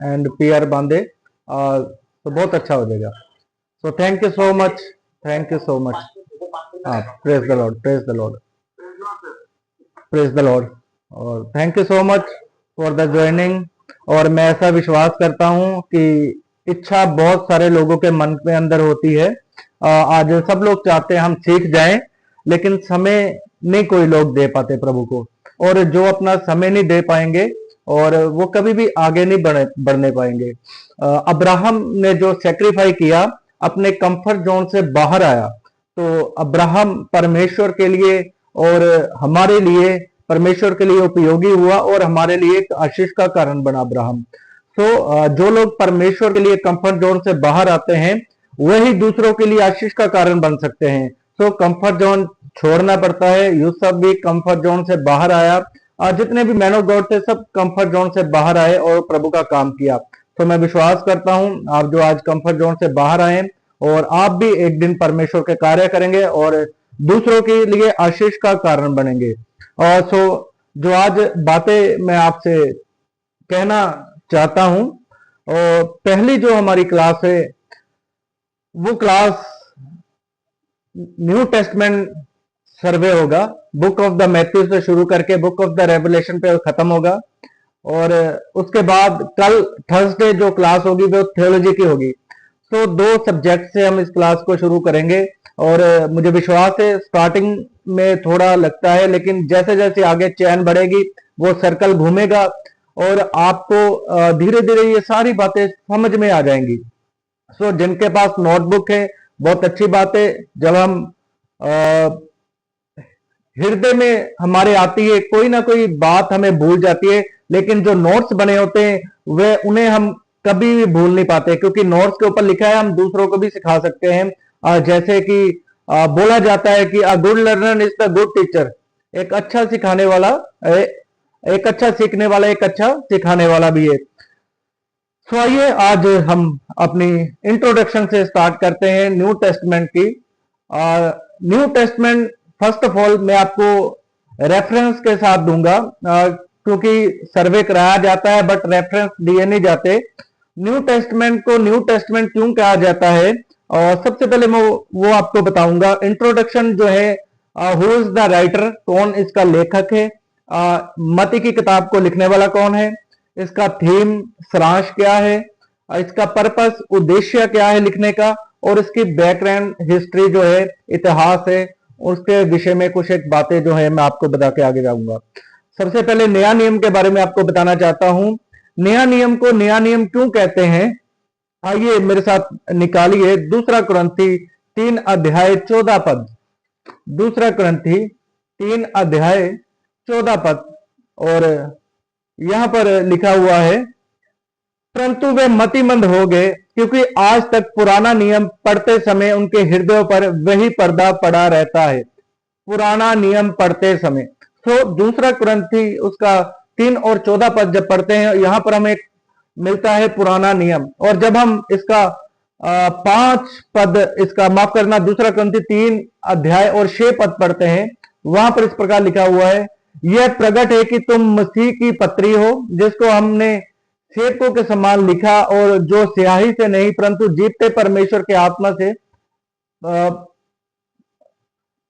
And PR बांधे तो बहुत अच्छा हो जाएगा। So thank you so much, thank you so much. हाँ, praise the lord, praise the lord, praise the lord. और thank you so much for the joining. और मैं ऐसा विश्वास करता हूँ कि इच्छा बहुत सारे लोगों के मन में अंदर होती है। आज सब लोग चाहते हैं हम सीख जाएं, लेकिन समय नहीं कोई लोग दे पाते प्रभु को। और जो अपना समय नहीं दे पाएंगे और वो कभी भी आगे नहीं बढ़ने पाएंगे। अब्राहम ने जो सेक्रीफाई किया, अपने कंफर्ट जोन से बाहर आया, तो अब्राहम परमेश्वर के लिए और हमारे लिए, परमेश्वर के लिए उपयोगी हुआ और हमारे लिए एक आशीष का कारण बना अब्राहम। तो जो लोग परमेश्वर के लिए कंफर्ट जोन से बाहर आते हैं, वही दूसरों के लिए आशीष का कारण बन सकते हैं। तो कंफर्ट जोन छोड़ना पड़ता है। यूसुफ भी कंफर्ट जोन से बाहर आया। जितने भी मैन ऑफ गॉड थे, सब कंफर्ट जोन से बाहर आए और प्रभु का काम किया। तो मैं विश्वास करता हूं आप जो आज कंफर्ट जोन से बाहर आए और आप भी एक दिन परमेश्वर के कार्य करेंगे और दूसरों के लिए आशीष का कारण बनेंगे। और सो जो आज बातें मैं आपसे कहना चाहता हूं, और पहली जो हमारी क्लास है वो क्लास न्यू टेस्टमेंट सर्वे होगा। बुक ऑफ द मैथ्यू से शुरू करके बुक ऑफ द रेवलेशन पे खत्म होगा। और उसके बाद कल थर्सडे जो क्लास होगी वो थियोलॉजी की होगी। तो 2 सब्जेक्ट से हम इस क्लास को शुरू करेंगे। और मुझे विश्वास है स्टार्टिंग में थोड़ा लगता है, लेकिन जैसे जैसे आगे चैन बढ़ेगी वो सर्कल घूमेगा और आपको धीरे धीरे ये सारी बातें समझ में आ जाएंगी। सो जिनके पास नोटबुक है बहुत अच्छी बात है। जब हम हृदय में हमारे आती है, कोई ना कोई बात हमें भूल जाती है, लेकिन जो नोट्स बने होते हैं वे उन्हें हम कभी भी भूल नहीं पाते, क्योंकि नोट्स के ऊपर लिखा है, हम दूसरों को भी सिखा सकते हैं। जैसे कि बोला जाता है कि a good learner is the good teacher. एक अच्छा सिखाने वाला, एक अच्छा सीखने वाला एक अच्छा सिखाने वाला भी है। तो आइए आज हम अपनी इंट्रोडक्शन से स्टार्ट करते हैं न्यू टेस्टमेंट की। New testament first of all मैं आपको रेफरेंस के साथ दूंगा, क्योंकि सर्वे कराया जाता है बट रेफरेंस दिए नहीं जाते। न्यू टेस्टमेंट को न्यू टेस्टमेंट क्यों कहा जाता है, और सबसे पहले मैं वो आपको बताऊंगा। इंट्रोडक्शन जो है, हु इज द राइटर, कौन इसका लेखक है, मती की किताब को लिखने वाला कौन है, इसका थीम सारांश क्या है, इसका पर्पस उद्देश्य क्या है लिखने का, और इसकी बैकग्राउंड हिस्ट्री जो है, इतिहास है, उसके विषय में कुछ एक बातें जो है मैं आपको बता के आगे जाऊंगा। सबसे पहले नया नियम के बारे में आपको बताना चाहता हूं। नया नियम को नया नियम क्यों कहते हैं, आइए मेरे साथ निकालिए दूसरा कुरिन्थी 3 अध्याय 14 पद। दूसरा कुरिन्थी 3 अध्याय 14 पद, और यहां पर लिखा हुआ है, परंतु वे मतिमंद हो गए, क्योंकि आज तक पुराना नियम पढ़ते समय उनके हृदयों पर वही पर्दा पड़ा रहता है। पुराना नियम पढ़ते समय। तो दूसरा कुरिन्थी उसका 3 और 14 पद जब पढ़ते हैं, यहां पर हमें मिलता है पुराना नियम। और जब हम इसका 5 पद, इसका माफ करना, दूसरा कुरिन्थी 3 अध्याय और 6 पद पढ़ते हैं, वहां पर इस प्रकार लिखा हुआ है, यह प्रकट है कि तुम मसीह की पत्री हो, जिसको हमने सेवकों के समान लिखा, और जो स्याही से नहीं परंतु जीवते परमेश्वर के आत्मा से,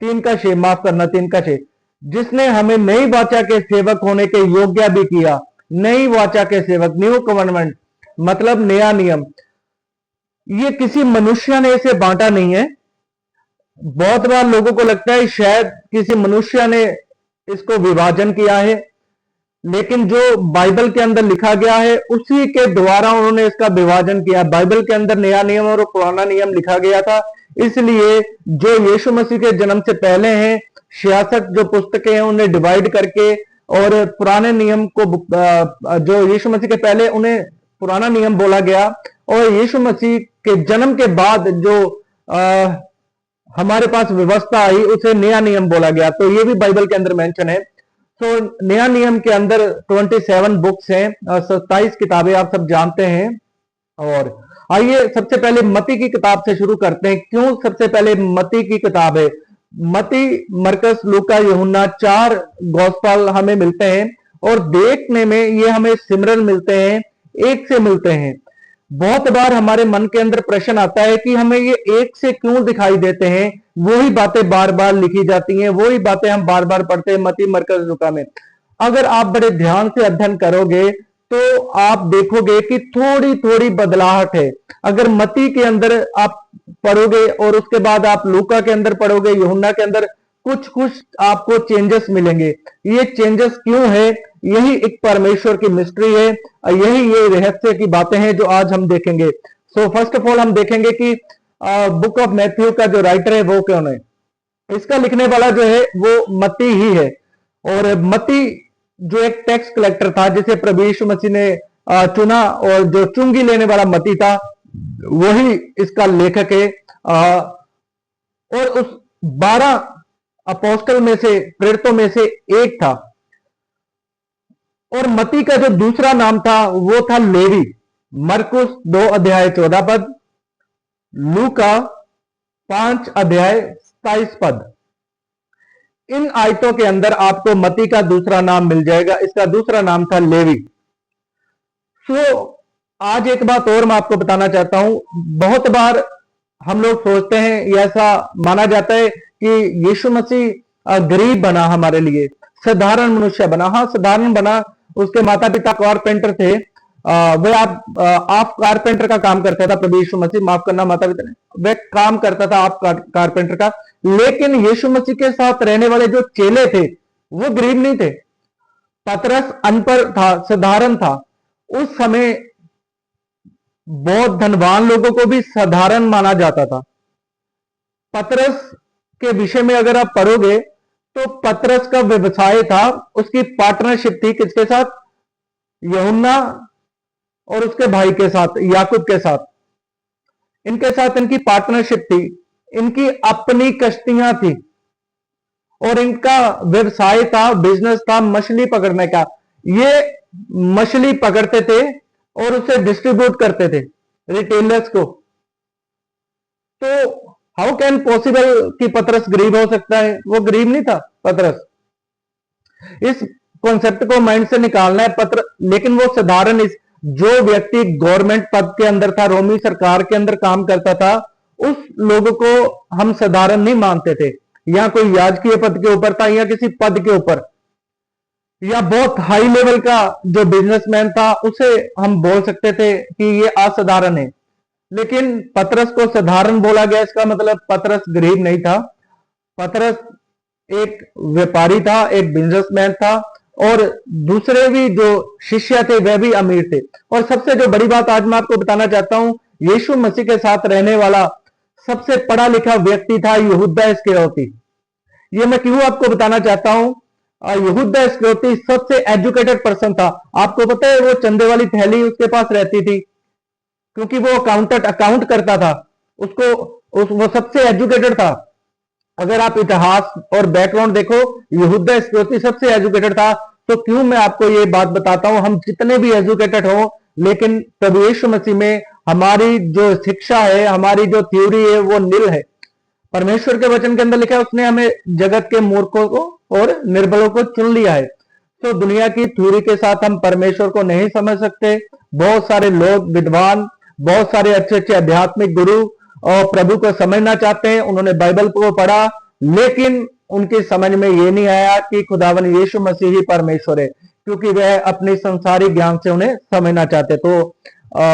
3 का 6, माफ करना 3 का 6, जिसने हमें नई वाचा के सेवक होने के योग्य भी किया। नई वाचा के सेवक, न्यू कवर्नमेंट मतलब नया नियम। ये किसी मनुष्य ने इसे बांटा नहीं है। बहुत बार लोगों को लगता है शायद किसी मनुष्य ने इसको विभाजन किया है, लेकिन जो बाइबल के अंदर लिखा गया है उसी के द्वारा उन्होंने इसका विभाजन किया। बाइबल के अंदर नया नियम और पुराना नियम लिखा गया था, इसलिए जो यीशु मसीह के जन्म से पहले हैं 66 जो पुस्तकें हैं उन्हें डिवाइड करके, और पुराने नियम को जो यीशु मसीह के पहले उन्हें पुराना नियम बोला गया, और यीशु मसीह के जन्म के बाद जो हमारे पास व्यवस्था आई उसे नया नियम बोला गया। तो ये भी बाइबल के अंदर मेंशन है। तो नया नियम के अंदर 27 बुक्स हैं, 27 किताबें आप सब जानते हैं। और आइए सबसे पहले मती की किताब से शुरू करते हैं। क्यों सबसे पहले मती की किताब है? मती, मरकस, लूका, यूहन्ना 4 गॉस्पेल हमें मिलते हैं, और देखने में ये हमें सिमरन मिलते हैं एक से मिलते हैं। बहुत बार हमारे मन के अंदर प्रश्न आता है कि हमें ये एक से क्यों दिखाई देते हैं, वही बातें बार बार लिखी जाती हैं, वही बातें हम बार बार पढ़ते हैं मती मरकज रुका में। अगर आप बड़े ध्यान से अध्ययन करोगे तो आप देखोगे कि थोड़ी थोड़ी बदलाहट है। अगर मती के अंदर आप पढ़ोगे और उसके बाद आप लूका के अंदर पढ़ोगे, यूहन्ना के अंदर कुछ कुछ आपको चेंजेस मिलेंगे। ये चेंजेस क्यों है? यही एक परमेश्वर की मिस्ट्री है, यही ये रहस्य की बातें हैं जो आज हम देखेंगे। सो फर्स्ट ऑफ ऑल हम देखेंगे कि बुक ऑफ मैथ्यू का जो राइटर है वो कौन है। इसका लिखने वाला जो है वो मत्ती ही है। और मत्ती जो एक टैक्स कलेक्टर था जिसे प्रभु यीशु मसीह ने चुना, और जो चुंगी लेने वाला मत्ती था वही इसका लेखक है। और उस 12 अपोस्टल में से, प्रेरितों में से एक था। और मत्ती का जो दूसरा नाम था वो था लेवी। मरकुस 2 अध्याय 14 पद, लूका 5 अध्याय 27 पद। इन आयतों के अंदर आपको मत्ती का दूसरा नाम मिल जाएगा। इसका दूसरा नाम था लेवी। आज एक बात और मैं आपको बताना चाहता हूं। बहुत बार हम लोग सोचते हैं, या ऐसा माना जाता है कि यीशु मसीह गरीब बना हमारे लिए, साधारण मनुष्य बना। हाँ, साधारण बना। उसके माता पिता कारपेंटर थे। वह आप कारपेंटर का काम करता था। प्रभु यीशु मसीह, माफ करना माता पिता ने, वह काम करता था आप कारपेंटर का। लेकिन यीशु मसीह के साथ रहने वाले जो चेले थे वो गरीब नहीं थे। पतरस अनपढ़ था, साधारण था। उस समय बहुत धनवान लोगों को भी साधारण माना जाता था। पतरस के विषय में अगर आप पढ़ोगे तो पतरस का व्यवसाय था, उसकी पार्टनरशिप थी किसके साथ? यूहन्ना और उसके भाई के साथ, याकूब के साथ। इनके साथ इनकी पार्टनरशिप थी। इनकी अपनी कश्तियां थी और इनका व्यवसाय था, बिजनेस था मछली पकड़ने का। ये मछली पकड़ते थे और उसे डिस्ट्रीब्यूट करते थे रिटेलर्स को। तो हाउ कैन पॉसिबल कि पतरस गरीब हो सकता है? वो गरीब नहीं था पतरस। इस कॉन्सेप्ट को माइंड से निकालना है। लेकिन वो साधारण, जो व्यक्ति गवर्नमेंट पद के अंदर था, रोमी सरकार के अंदर काम करता था, उस लोगों को हम साधारण नहीं मानते थे। या कोई याजकीय पद के ऊपर था, या किसी पद के ऊपर, या बहुत हाई लेवल का जो बिजनेसमैन था, उसे हम बोल सकते थे कि ये असाधारण है। लेकिन पतरस को साधारण बोला गया, इसका मतलब पतरस गरीब नहीं था। पतरस एक व्यापारी था, एक बिजनेसमैन था, और दूसरे भी जो शिष्य थे वह भी अमीर थे। और सबसे जो बड़ी बात आज मैं आपको बताना चाहता हूं, यीशु मसीह के साथ रहने वाला सबसे पढ़ा लिखा व्यक्ति था यहूदा इस्करियोती। ये मैं क्यों आपको बताना चाहता हूं? यहूदा इस्करियोती सबसे एजुकेटेड पर्सन था। आपको पता है वो चंदे वाली थैली उसके पास रहती थी, क्योंकि वो अकाउंट करता था। वो सबसे एजुकेटेड था। अगर आप इतिहास और बैकग्राउंड देखो, यहूदा इस्करियोती सबसे एजुकेटेड था। तो क्यों मैं आपको ये बात बताता हूं, हम जितने भी एजुकेटेड हो, लेकिन प्रभु यीशु मसीह में हमारी जो शिक्षा है, हमारी जो थ्योरी है, वो नील है। परमेश्वर के वचन के अंदर लिखा है, उसने हमें जगत के मूर्खों को और निर्बलों को चुन लिया है। तो दुनिया की थ्योरी के साथ हम परमेश्वर को नहीं समझ सकते। बहुत सारे लोग विद्वान, बहुत सारे अच्छे अच्छे आध्यात्मिक गुरु और प्रभु को समझना चाहते हैं, उन्होंने बाइबल को पढ़ा, लेकिन उनकी समझ में यह नहीं आया कि खुदावन यीशु मसीह ही परमेश्वर है, क्योंकि वह अपने संसारी ज्ञान से उन्हें समझना चाहते। तो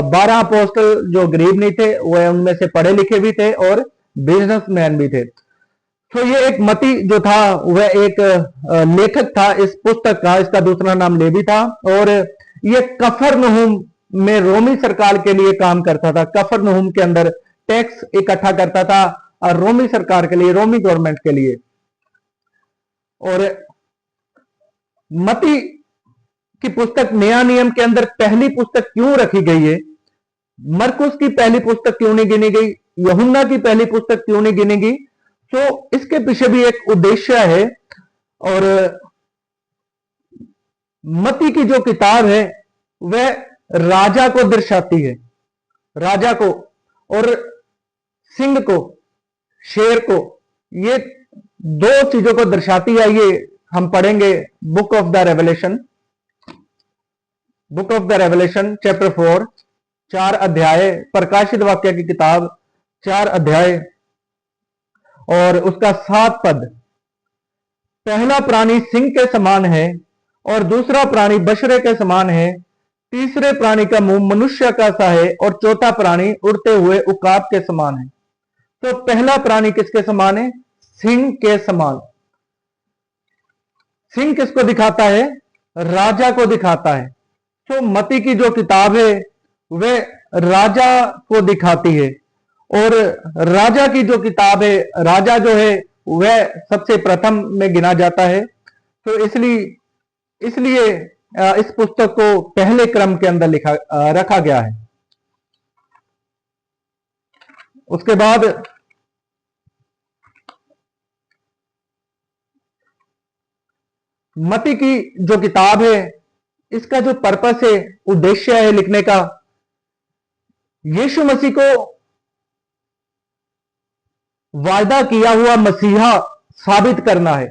12 अपोस्टल जो गरीब नहीं थे, वह उनमें से पढ़े लिखे भी थे और बिजनेसमैन भी थे। तो ये एक मती जो था वह एक लेखक था इस पुस्तक का। इसका दूसरा नाम लेवी था, और ये कफरनहूम में रोमी सरकार के लिए काम करता था। कफरनहूम के अंदर टैक्स इकट्ठा करता था और रोमी सरकार के लिए, रोमी गवर्नमेंट के लिए। और मती की पुस्तक नया नियम के अंदर पहली पुस्तक क्यों रखी गई है? मरकुस की पहली पुस्तक क्यों नहीं गिनी गई? यूहन्ना की पहली पुस्तक क्यों नहीं गिनी गई? तो इसके पीछे भी एक उद्देश्य है। और मती की जो किताब है वह राजा को दर्शाती है, राजा को, और सिंह को, शेर को, ये दो चीजों को दर्शाती है। ये हम पढ़ेंगे book of the revelation. Book of the revelation chapter 4, 4 अध्याय, प्रकाशित वाक्य की किताब 4 अध्याय और उसका 7 पद। पहला प्राणी सिंह के समान है और दूसरा प्राणी बछड़े के समान है, तीसरे प्राणी का मुंह मनुष्य का सा है और चौथा प्राणी उड़ते हुए उकाब के समान है। तो पहला प्राणी किसके समान है? सिंह के समान। सिंह किसको दिखाता है? राजा को दिखाता है। तो मती की जो किताब है वह राजा को दिखाती है और राजा की जो किताब है, राजा जो है वह सबसे प्रथम में गिना जाता है। तो इसलिए इस पुस्तक को पहले क्रम के अंदर रखा गया है। उसके बाद मती की जो किताब है, इसका जो पर्पस है, उद्देश्य है लिखने का, यीशु मसीह को वायदा किया हुआ मसीहा साबित करना है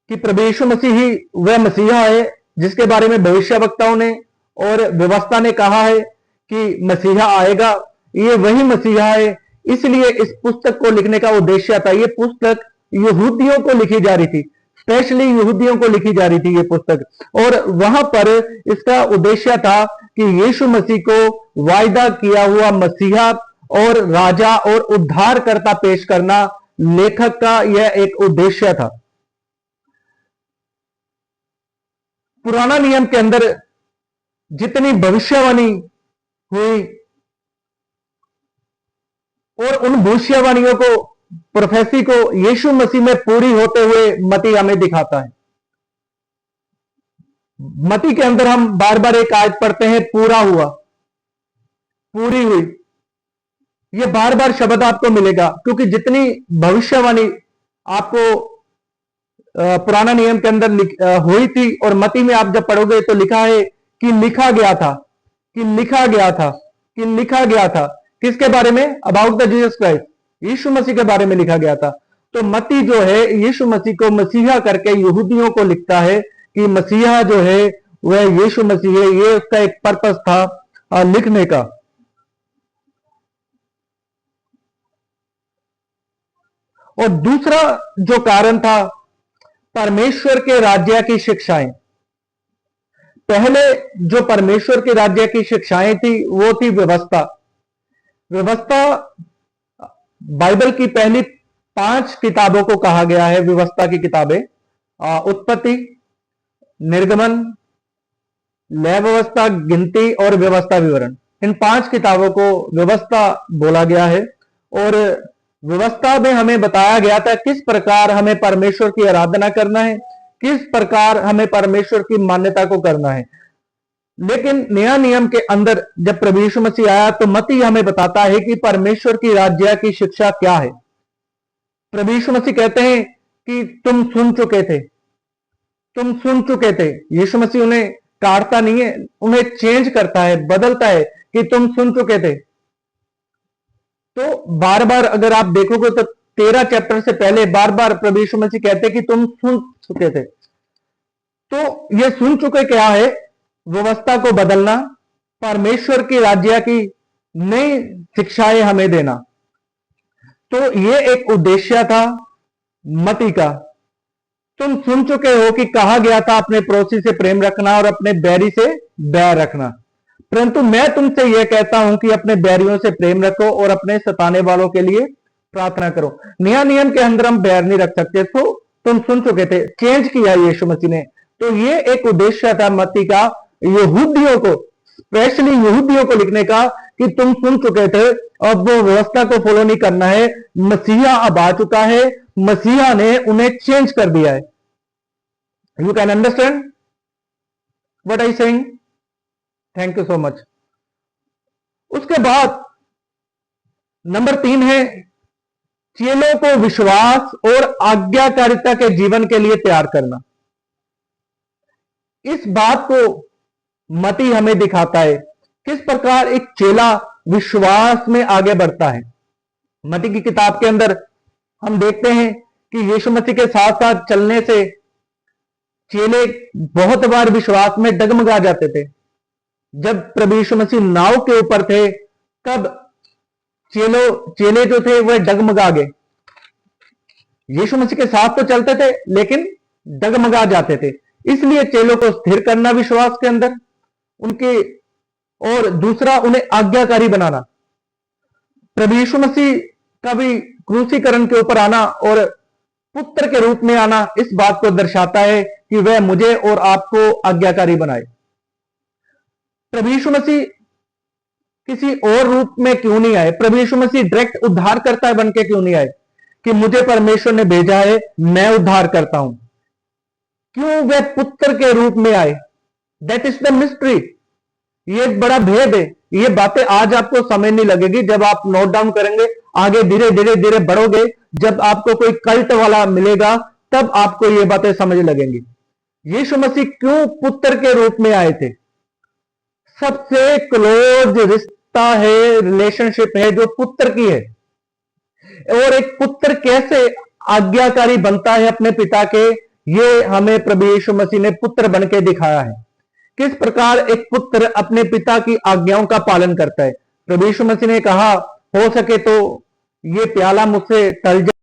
कि प्रभु यीशु मसीह ही वह मसीहा है जिसके बारे में भविष्यवक्ताओं ने और व्यवस्था ने कहा है कि मसीहा आएगा। ये वही मसीहा है। इसलिए इस पुस्तक को लिखने का उद्देश्य था। ये पुस्तक यहूदियों को लिखी जा रही थी, स्पेशली यहूदियों को लिखी जा रही थी ये पुस्तक, और वहां पर इसका उद्देश्य था कि यीशु मसीह को वायदा किया हुआ मसीहा और राजा और उद्धारकर्ता पेश करना लेखक का यह एक उद्देश्य था। पुराना नियम के अंदर जितनी भविष्यवाणी हुई और उन भविष्यवाणियों को, प्रोफेसी को यीशु मसीह में पूरी होते हुए मती हमें दिखाता है। मती के अंदर हम बार बार एक आयत पढ़ते हैं, पूरा हुआ, पूरी हुई। ये बार बार शब्द आपको मिलेगा क्योंकि जितनी भविष्यवाणी आपको पुराना नियम के अंदर हुई थी और मती में आप जब पढ़ोगे तो लिखा है कि लिखा गया था, कि लिखा गया था, कि लिखा गया था। किसके बारे में? अबाउट द जीसस क्राइस्ट, यीशु मसीह के बारे में लिखा गया था। तो मती जो है यीशु मसीह को मसीहा करके यहूदियों को लिखता है कि मसीहा जो है वह यीशु मसीह है। ये उसका एक पर्पस था लिखने का। और दूसरा जो कारण था, परमेश्वर के राज्य की शिक्षाएं। पहले जो परमेश्वर के राज्य की शिक्षाएं थी वो थी व्यवस्था। व्यवस्था बाइबल की पहली 5 किताबों को कहा गया है व्यवस्था की किताबें। उत्पत्ति, निर्गमन, लय व्यवस्था, गिनती और व्यवस्था विवरण। इन 5 किताबों को व्यवस्था बोला गया है। और व्यवस्था में हमें बताया गया था किस प्रकार हमें परमेश्वर की आराधना करना है, किस प्रकार हमें परमेश्वर की मान्यता को करना है। लेकिन नया नियम के अंदर जब प्रभु यीशु मसीह आया तो मती हमें बताता है कि परमेश्वर की राज्य की शिक्षा क्या है। प्रभु यीशु मसीह कहते हैं कि तुम सुन चुके थे, तुम सुन चुके थे। यीशु मसीह उन्हें काटता नहीं है, उन्हें चेंज करता है, बदलता है कि तुम सुन चुके थे। तो बार बार अगर आप देखोगे तो 13 चैप्टर से पहले बार बार प्रभु यीशु मसीह कहते हैं कि तुम सुन चुके थे। तो ये सुन चुके क्या है? व्यवस्था को बदलना, परमेश्वर की राज्य की नई शिक्षाएं हमें देना। तो ये एक उद्देश्य था मती का। तुम सुन चुके हो कि कहा गया था अपने पड़ोसी से प्रेम रखना और अपने बैरी से बैर रखना, परंतु मैं तुमसे यह कहता हूं कि अपने बैरियों से प्रेम रखो और अपने सताने वालों के लिए प्रार्थना करो। नया नियम के अंदर हम बैर नहीं रख सकते। तो तुम सुन चुके थे, चेंज किया यीशु मसीह ने। तो ये एक उद्देश्य था मत्ती का, यहूदियों को, स्पेशली यहूदियों को लिखने का कि तुम सुन चुके थे, अब वो व्यवस्था को फॉलो नहीं करना है। मसीहा अब आ चुका है, मसीहा ने उन्हें चेंज कर दिया है। You can understand what I saying? Thank you so much. उसके बाद नंबर 3 है चेलों को विश्वास और आज्ञाकारिता के जीवन के लिए तैयार करना। इस बात को मती हमें दिखाता है किस प्रकार एक चेला विश्वास में आगे बढ़ता है। मती की किताब के अंदर हम देखते हैं कि यीशु मसीह के साथ साथ चलने से चेले बहुत बार विश्वास में डगमगा जाते थे। जब प्रभु यीशु मसीह नाव के ऊपर थे तब चेले जो थे वह डगमगा गए। यीशु मसीह के साथ तो चलते थे लेकिन डगमगा जाते थे। इसलिए चेलों को स्थिर करना विश्वास के अंदर उनके, और दूसरा उन्हें आज्ञाकारी बनाना। प्रभु यीशु मसीह का भी क्रूसीकरण के ऊपर आना और पुत्र के रूप में आना इस बात को दर्शाता है कि वह मुझे और आपको आज्ञाकारी बनाए। प्रभु यीशु मसीह किसी और रूप में क्यों नहीं आए? प्रभु यीशु मसीह डायरेक्ट उद्धार करता है बनके क्यों नहीं आए कि मुझे परमेश्वर ने भेजा है, मैं उद्धार करता हूं? क्यों वह पुत्र के रूप में आए? That is the mystery. ये एक बड़ा भेद है। ये बातें आज आपको समझ नहीं लगेगी, जब आप नोट डाउन करेंगे, आगे धीरे धीरे धीरे बढ़ोगे, जब आपको कोई कल्ट वाला मिलेगा तब आपको ये बातें समझ लगेंगी। यीशु मसीह क्यों पुत्र के रूप में आए थे? सबसे क्लोज रिश्ता है, रिलेशनशिप है जो पुत्र की है। और एक पुत्र कैसे आज्ञाकारी बनता है अपने पिता के, ये हमें प्रभु यीशु मसीह ने पुत्र बन के दिखाया है। किस प्रकार एक पुत्र अपने पिता की आज्ञाओं का पालन करता है। प्रभु यीशु मसीह ने कहा, हो सके तो ये प्याला मुझसे टल जाए,